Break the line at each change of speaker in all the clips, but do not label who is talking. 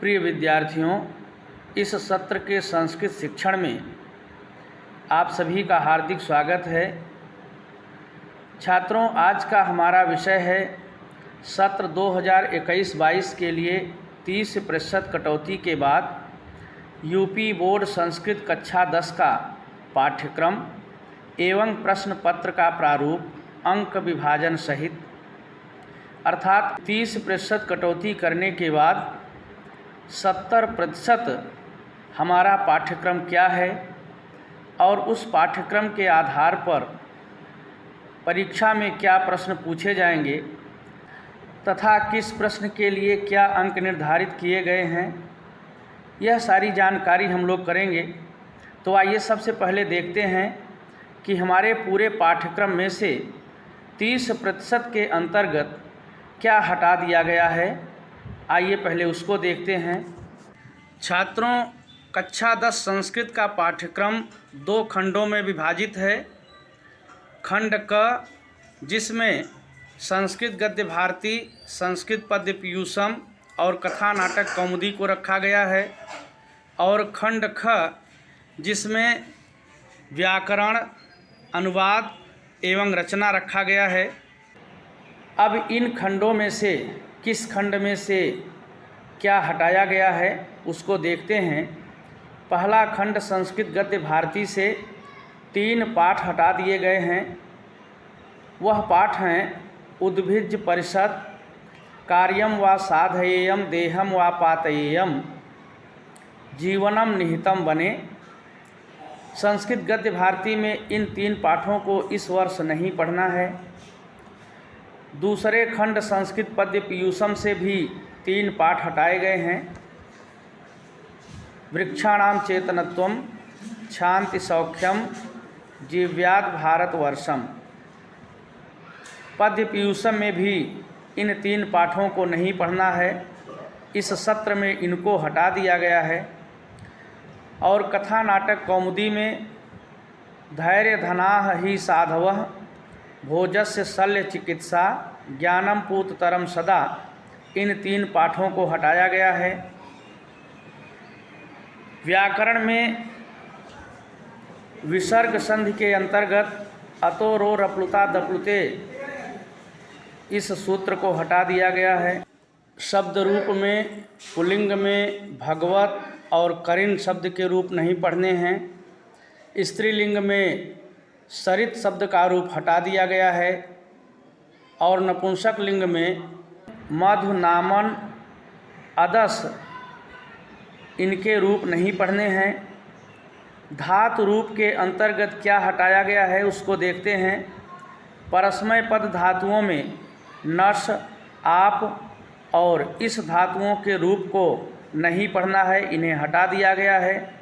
प्रिय विद्यार्थियों, इस सत्र के संस्कृत शिक्षण में आप सभी का हार्दिक स्वागत है। छात्रों, आज का हमारा विषय है सत्र 2021-22 के लिए 30% कटौती के बाद यूपी बोर्ड संस्कृत कक्षा 10 का पाठ्यक्रम एवं प्रश्न पत्र का प्रारूप अंक विभाजन सहित, अर्थात 30% कटौती करने के बाद 70% हमारा पाठ्यक्रम क्या है और उस पाठ्यक्रम के आधार पर परीक्षा में क्या प्रश्न पूछे जाएंगे तथा किस प्रश्न के लिए क्या अंक निर्धारित किए गए हैं, यह सारी जानकारी हम लोग करेंगे। तो आइए सबसे पहले देखते हैं कि हमारे पूरे पाठ्यक्रम में से 30% के अंतर्गत क्या हटा दिया गया है। आइए पहले उसको देखते हैं। छात्रों, कक्षा 10 संस्कृत का पाठ्यक्रम 2 खंडों में विभाजित है। खंड क, जिसमें संस्कृत गद्य भारती, संस्कृत पद्य पीयूषम और कथा नाटक कौमुदी को रखा गया है, और खंड ख, जिसमें व्याकरण, अनुवाद एवं रचना रखा गया है। अब इन खंडों में से किस खंड में से क्या हटाया गया है उसको देखते हैं। पहला खंड संस्कृत गद्य भारती से 3 पाठ हटा दिए गए हैं। वह पाठ हैं उद्भिज परिषद, कार्यम व साधयेयम, देहम व पातयेयम, जीवनम निहितम बने। संस्कृत गद्य भारती में इन 3 पाठों को इस वर्ष नहीं पढ़ना है। दूसरे खंड संस्कृत पद्य पीयूषम से भी 3 पाठ हटाए गए हैं। वृक्षाणाम चेतनत्वम, शांति सौख्यम, जीव्याद भारतवर्षम। पद्य पीयूषम में भी इन 3 पाठों को नहीं पढ़ना है। इस सत्र में इनको हटा दिया गया है। और कथा नाटक कौमुदी में धैर्य धनाः ही साधवः, भोजस्य शल्य चिकित्सा, ज्ञानम पूततरम सदा, इन 3 पाठों को हटाया गया है। व्याकरण में विसर्ग संधि के अंतर्गत अतो रो रप्लुता दप्लुते, इस सूत्र को हटा दिया गया है। शब्द रूप में पुल्लिंग में भगवत और करिण शब्द के रूप नहीं पढ़ने हैं। स्त्रीलिंग में सरित शब्द का रूप हटा दिया गया है। और नपुंसक लिंग में मधु, नामन, अदस, इनके रूप नहीं पढ़ने हैं। धातु रूप के अंतर्गत क्या हटाया गया है उसको देखते हैं। परस्मय पद धातुओं में नश, आप और इस धातुओं के रूप को नहीं पढ़ना है, इन्हें हटा दिया गया है।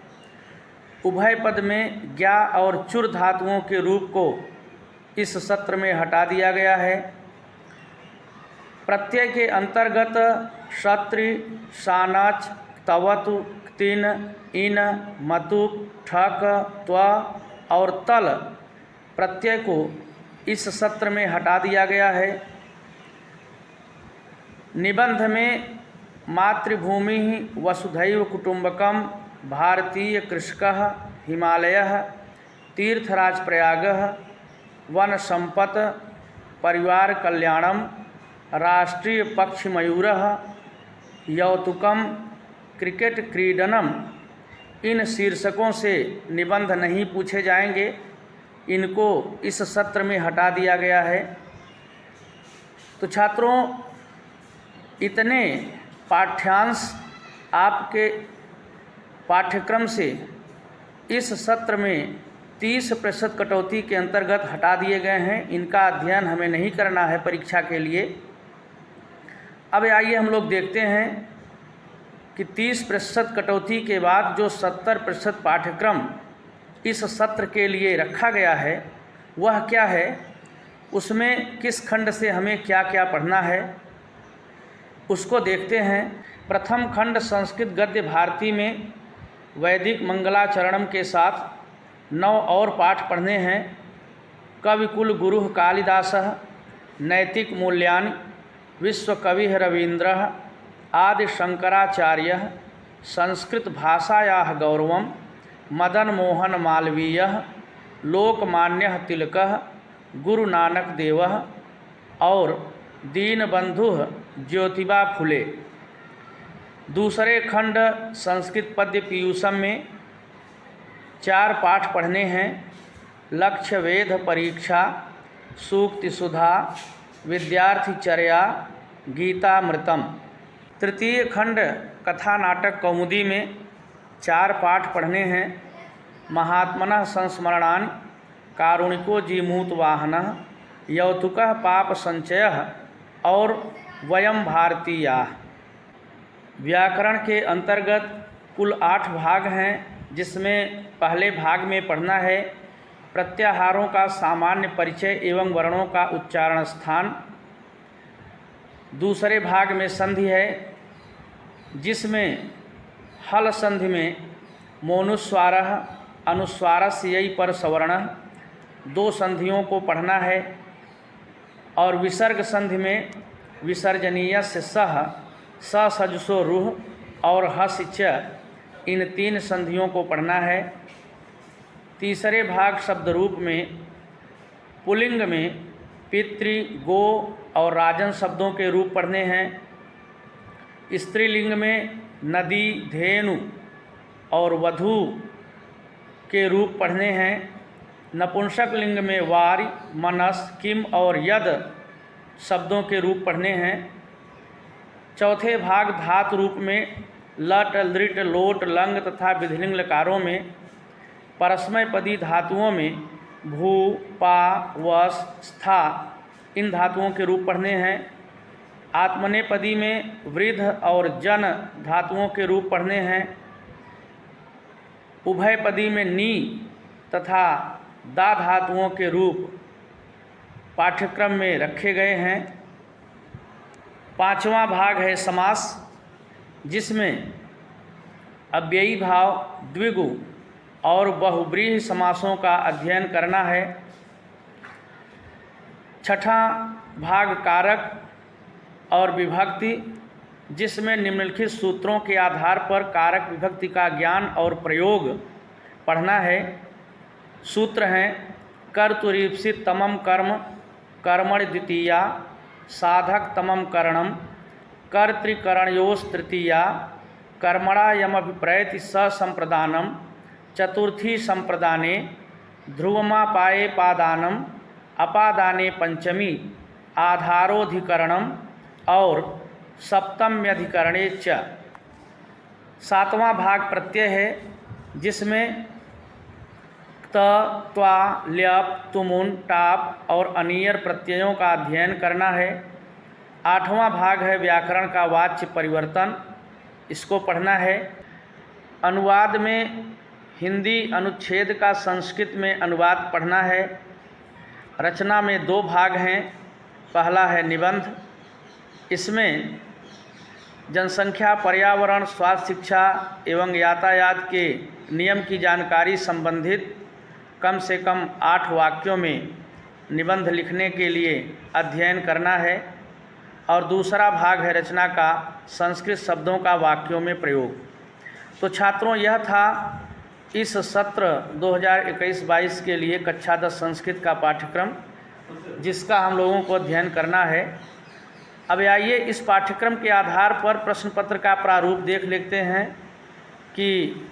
उभय पद में ज्ञा और चुर धातुओं के रूप को इस सत्र में हटा दिया गया है। प्रत्यय के अंतर्गत क्षत्रि, सानच, तवतु, तिन, इन, मतु, ठक, त्व और तल प्रत्यय को इस सत्र में हटा दिया गया है। निबंध में मातृभूमि वसुधैव कुटुंबकम, भारतीय कृषकः, हिमालयः, तीर्थराज प्रयागः, वन संपत, परिवार कल्याणम, राष्ट्रीय पक्षी मयूरः, यौतुकम, क्रिकेट क्रीडनम, इन शीर्षकों से निबंध नहीं पूछे जाएंगे। इनको इस सत्र में हटा दिया गया है। तो छात्रों, इतने पाठ्यांश आपके पाठ्यक्रम से इस सत्र में 30% कटौती के अंतर्गत हटा दिए गए हैं। इनका अध्ययन हमें नहीं करना है परीक्षा के लिए। अब आइए हम लोग देखते हैं कि 30% कटौती के बाद जो 70% पाठ्यक्रम इस सत्र के लिए रखा गया है वह क्या है, उसमें किस खंड से हमें क्या क्या पढ़ना है उसको देखते हैं। प्रथम खंड संस्कृत गद्य भारती में वैदिक मंगलाचरणम के साथ 9 और पाठ पढ़ने हैं। कविकुल गुरुः कालिदासः, नैतिक मूल्यानि, विश्वकविः रवीन्द्रः, आदि शंकराचार्य संस्कृत भाषायाः गौरवं मदन मोहन मालवीय लोकमान्य तिलक गुरु नानक देव और दीनबंधु ज्योतिबा फुले। दूसरे खंड संस्कृत पद्य पीयूषम में 4 पाठ पढ़ने हैं। लक्ष्य वेद परीक्षा, सूक्ति सुधा, विद्यार्थी चर्या, गीतामृतम। तृतीय खंड कथा नाटक कौमुदी में 4 पाठ पढ़ने हैं। महात्मनः संस्मरणानि, कारुणिको जीमूत वाहनः, यौतुकः पाप संचयः और वयम भारतीयाः। व्याकरण के अंतर्गत कुल 8 भाग हैं, जिसमें पहले भाग में पढ़ना है प्रत्याहारों का सामान्य परिचय एवं वर्णों का उच्चारण स्थान। दूसरे भाग में संधि है, जिसमें हल संधि में मोनुस्वारः अनुस्वारस्यै पर सवर्णः 2 संधियों को पढ़ना है और विसर्ग संधि में विसर्जनीयस्य सह, ससजुषो रुह और हस्य च, इन 3 संधियों को पढ़ना है। तीसरे भाग शब्द रूप में पुल्लिंग में पितृ, गो और राजन शब्दों के रूप पढ़ने हैं। स्त्रीलिंग में नदी, धेनु और वधू के रूप पढ़ने हैं। नपुंसक लिंग में वारि, मनस, किम और यद शब्दों के रूप पढ़ने हैं। चौथे भाग धातु रूप में लट, लृट, लोट, लंग तथा विधिलिंग लकारों में परस्मैपदी धातुओं में भू, पा, वस, स्था इन धातुओं के रूप पढ़ने हैं। आत्मनेपदी में वृद्ध और जन धातुओं के रूप पढ़ने हैं। उभयपदी में नी तथा दा धातुओं के रूप पाठ्यक्रम में रखे गए हैं। 5वां भाग है समास, जिसमें अव्ययी भाव, द्विगु और बहुब्रीहि समासों का अध्ययन करना है। 6वां भाग कारक और विभक्ति, जिसमें निम्नलिखित सूत्रों के आधार पर कारक विभक्ति का ज्ञान और प्रयोग पढ़ना है। सूत्र हैं कर्तुरीप्सित तमम कर्म, कर्मणि द्वितीया, साधक तमम करणम, कर्तृकरणयोस् तृतीया, कर्मणा यमभिप्रैति ससंप्रदानम, चतुर्थी संप्रदाने ध्रुवमापाये पादानम, अपादाने पंचमी आधारोधिकरणम और सप्तम्यधिकरणे च। 7वां भाग प्रत्यय है, जिसमें त, त्वा, ल्यप, तुमुन, टाप और अनियर प्रत्ययों का अध्ययन करना है। 8वां भाग है व्याकरण का वाच्य परिवर्तन, इसको पढ़ना है। अनुवाद में हिंदी अनुच्छेद का संस्कृत में अनुवाद पढ़ना है। रचना में 2 भाग हैं। पहला है निबंध, इसमें जनसंख्या, पर्यावरण, स्वास्थ्य, शिक्षा एवं यातायात के नियम की जानकारी संबंधित कम से कम 8 वाक्यों में निबंध लिखने के लिए अध्ययन करना है। और दूसरा भाग है रचना का संस्कृत शब्दों का वाक्यों में प्रयोग। तो छात्रों, यह था इस सत्र 2021-22 के लिए कक्षा 10 संस्कृत का पाठ्यक्रम, जिसका हम लोगों को अध्ययन करना है। अब आइए इस पाठ्यक्रम के आधार पर प्रश्न पत्र का प्रारूप देख लेते हैं कि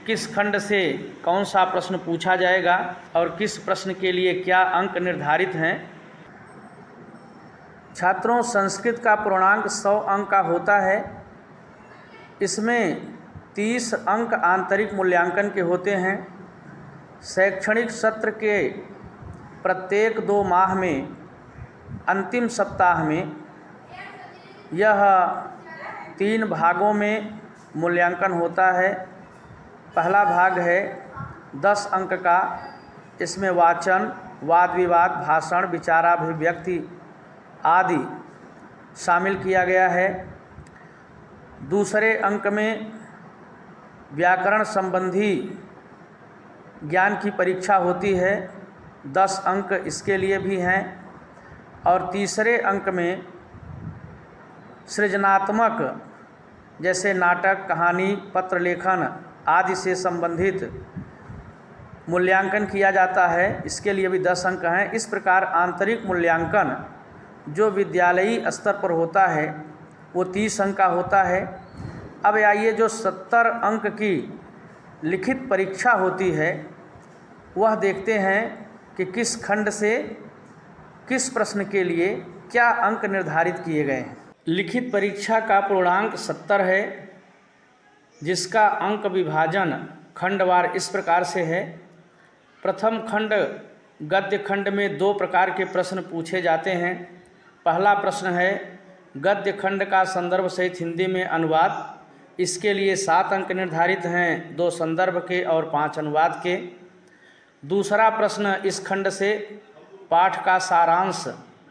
किस खंड से कौन सा प्रश्न पूछा जाएगा और किस प्रश्न के लिए क्या अंक निर्धारित हैं। छात्रों, संस्कृत का पूर्णांक 100 अंक का होता है। इसमें 30 अंक आंतरिक मूल्यांकन के होते हैं। शैक्षणिक सत्र के प्रत्येक 2 माह में अंतिम सप्ताह में यह 3 भागों में मूल्यांकन होता है। पहला भाग है 10 अंक का, इसमें वाचन, वाद विवाद, भाषण, विचाराभिव्यक्ति आदि शामिल किया गया है। दूसरे अंक में व्याकरण संबंधी ज्ञान की परीक्षा होती है, 10 अंक इसके लिए भी हैं। और तीसरे अंक में सृजनात्मक जैसे नाटक, कहानी, पत्र लेखन आदि से संबंधित मूल्यांकन किया जाता है। इसके लिए भी 10 अंक हैं। इस प्रकार आंतरिक मूल्यांकन जो विद्यालयी स्तर पर होता है वो 30 अंक का होता है। अब आइए जो 70 अंक की लिखित परीक्षा होती है वह देखते हैं कि किस खंड से किस प्रश्न के लिए क्या अंक निर्धारित किए गए हैं। लिखित परीक्षा का पूर्णांक 70 है, जिसका अंक विभाजन खंडवार इस प्रकार से है। प्रथम खंड गद्य खंड में 2 प्रकार के प्रश्न पूछे जाते हैं। पहला प्रश्न है गद्य खंड का संदर्भ सहित हिंदी में अनुवाद। इसके लिए 7 अंक निर्धारित हैं, 2 संदर्भ के और 5 अनुवाद के। दूसरा प्रश्न इस खंड से पाठ का सारांश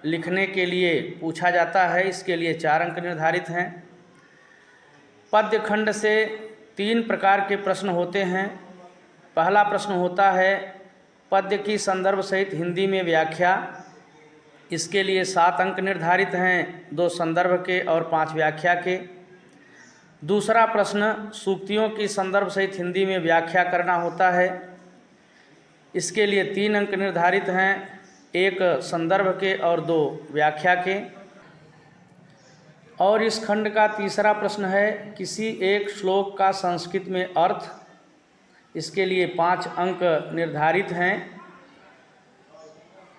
लिखने के लिए पूछा जाता है। इसके लिए 4 अंक निर्धारित हैं। पद्य खंड से 3 प्रकार के प्रश्न होते हैं। पहला प्रश्न होता है पद्य की संदर्भ सहित हिंदी में व्याख्या। इसके लिए 7 अंक निर्धारित हैं, 2 संदर्भ के और 5 व्याख्या के। दूसरा प्रश्न सूक्तियों की संदर्भ सहित हिंदी में व्याख्या करना होता है। इसके लिए 3 अंक निर्धारित हैं, 1 संदर्भ के और 2 व्याख्या के। और इस खंड का तीसरा प्रश्न है किसी एक श्लोक का संस्कृत में अर्थ। इसके लिए 5 अंक निर्धारित हैं।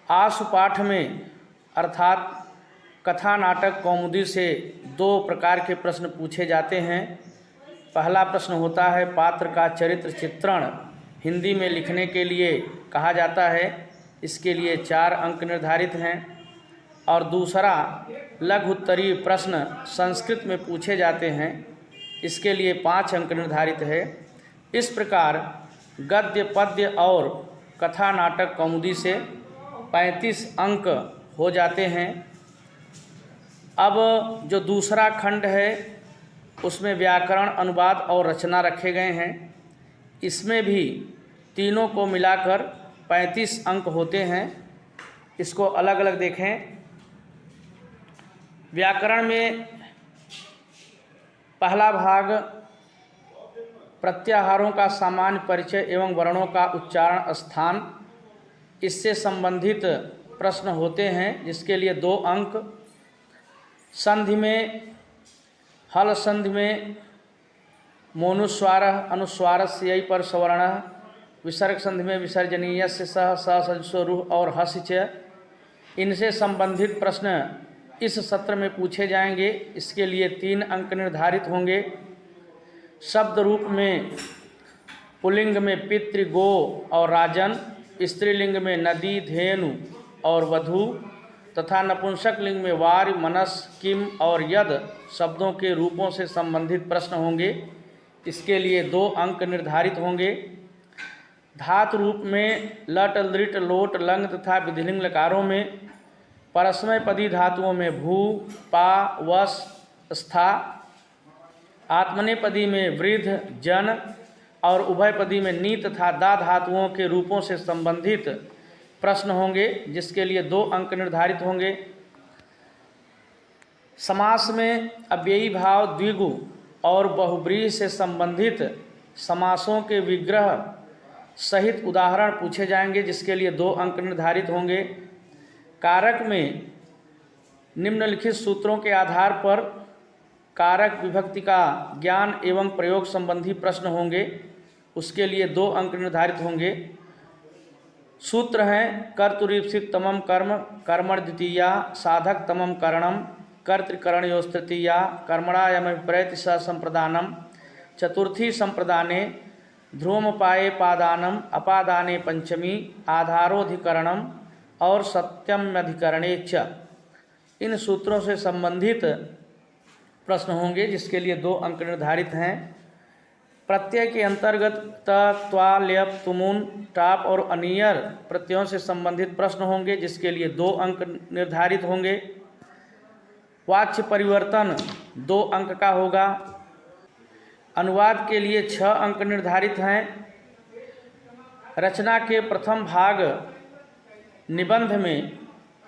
आशु पाठ में अर्थात कथा, नाटक, कौमुदी से 2 प्रकार के प्रश्न पूछे जाते हैं। पहला प्रश्न होता है पात्र का चरित्र चित्रण हिंदी में लिखने के लिए कहा जाता है। इसके लिए 4 अंक निर्धारित हैं। और दूसरा लघु उत्तरीय प्रश्न संस्कृत में पूछे जाते हैं। इसके लिए 5 अंक निर्धारित है। इस प्रकार गद्य, पद्य और कथा, नाटक, कौमुदी से 35 अंक हो जाते हैं। अब जो दूसरा खंड है उसमें व्याकरण, अनुवाद और रचना रखे गए हैं। इसमें भी तीनों को मिलाकर 35 अंक होते हैं। इसको अलग अलग देखें। व्याकरण में पहला भाग प्रत्याहारों का सामान्य परिचय एवं वर्णों का उच्चारण स्थान, इससे संबंधित प्रश्न होते हैं, जिसके लिए 2 अंक। संधि में हल संधि में मोनुस्वार अनुस्वारस्य यई पर सवर्ण, विसर्ग संधि में विसर्जनीय से सह सजसो रुह और हस्य च। इनसे संबंधित प्रश्न इस सत्र में पूछे जाएंगे। इसके लिए 3 अंक निर्धारित होंगे। शब्द रूप में पुल्लिंग में पितृ, गो और राजन, स्त्रीलिंग में नदी, धेनु और वधू तथा नपुंसक लिंग में वार, मनस, किम और यद शब्दों के रूपों से संबंधित प्रश्न होंगे। इसके लिए 2 अंक निर्धारित होंगे। धातु रूप में लट, लृट, लोट, लंग तथा विधिलिंग लकारों में, परस्मय पदी धातुओं में भू, पा, वस, स्था, आत्मनेपदी में वृद्ध, जन और उभयपदी में नी तथा दा धातुओं के रूपों से संबंधित प्रश्न होंगे, जिसके लिए 2 अंक निर्धारित होंगे। समास में अव्ययी भाव, द्विगु और बहुब्रीहि से संबंधित समासों के विग्रह सहित उदाहरण पूछे जाएंगे, जिसके लिए 2 अंक निर्धारित होंगे। कारक में निम्नलिखित सूत्रों के आधार पर कारक विभक्ति का ज्ञान एवं प्रयोग संबंधी प्रश्न होंगे। उसके लिए 2 अंक निर्धारित होंगे। सूत्र हैं कर्तुरीप्सित तमम कर्म, कर्मण द्वितीया, साधक तमम करणम, कर्तृकरणयोस् तृतीया, कर्मणायमभिप्रैति स संप्रदानम, चतुर्थी संप्रदाने ध्रुवमपाये पादानम, अपादाने पंचमी, आधारोधिकरणम और सत्यम्यधिकरणे च। इन सूत्रों से संबंधित प्रश्न होंगे, जिसके लिए 2 अंक निर्धारित हैं। प्रत्यय के अंतर्गत त, त्वा, ल्यप, तुमुन, टाप और अनियर प्रत्ययों से संबंधित प्रश्न होंगे, जिसके लिए 2 अंक निर्धारित होंगे। वाच्य परिवर्तन 2 अंक का होगा। अनुवाद के लिए 6 अंक निर्धारित हैं। रचना के प्रथम भाग निबंध में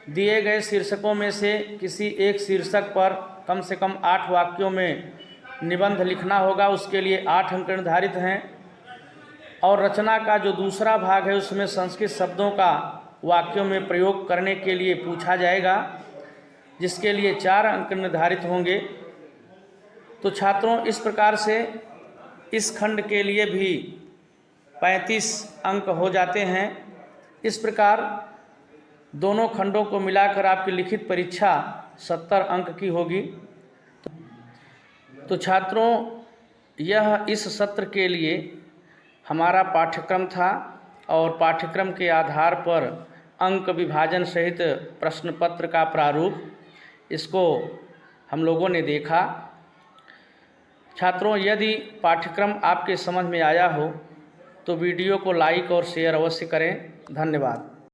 दिए गए शीर्षकों में से किसी एक शीर्षक पर कम से कम 8 वाक्यों में निबंध लिखना होगा, उसके लिए 8 अंक निर्धारित हैं। और रचना का जो दूसरा भाग है उसमें संस्कृत शब्दों का वाक्यों में प्रयोग करने के लिए पूछा जाएगा, जिसके लिए 4 अंक निर्धारित होंगे। तो छात्रों, इस प्रकार से इस खंड के लिए भी 35 अंक हो जाते हैं। इस प्रकार दोनों खंडों को मिलाकर आपकी लिखित परीक्षा 70 अंक की होगी। तो छात्रों, यह इस सत्र के लिए हमारा पाठ्यक्रम था और पाठ्यक्रम के आधार पर अंक विभाजन सहित प्रश्न पत्र का प्रारूप इसको हम लोगों ने देखा। छात्रों, यदि पाठ्यक्रम आपके समझ में आया हो तो वीडियो को लाइक और शेयर अवश्य करें। धन्यवाद।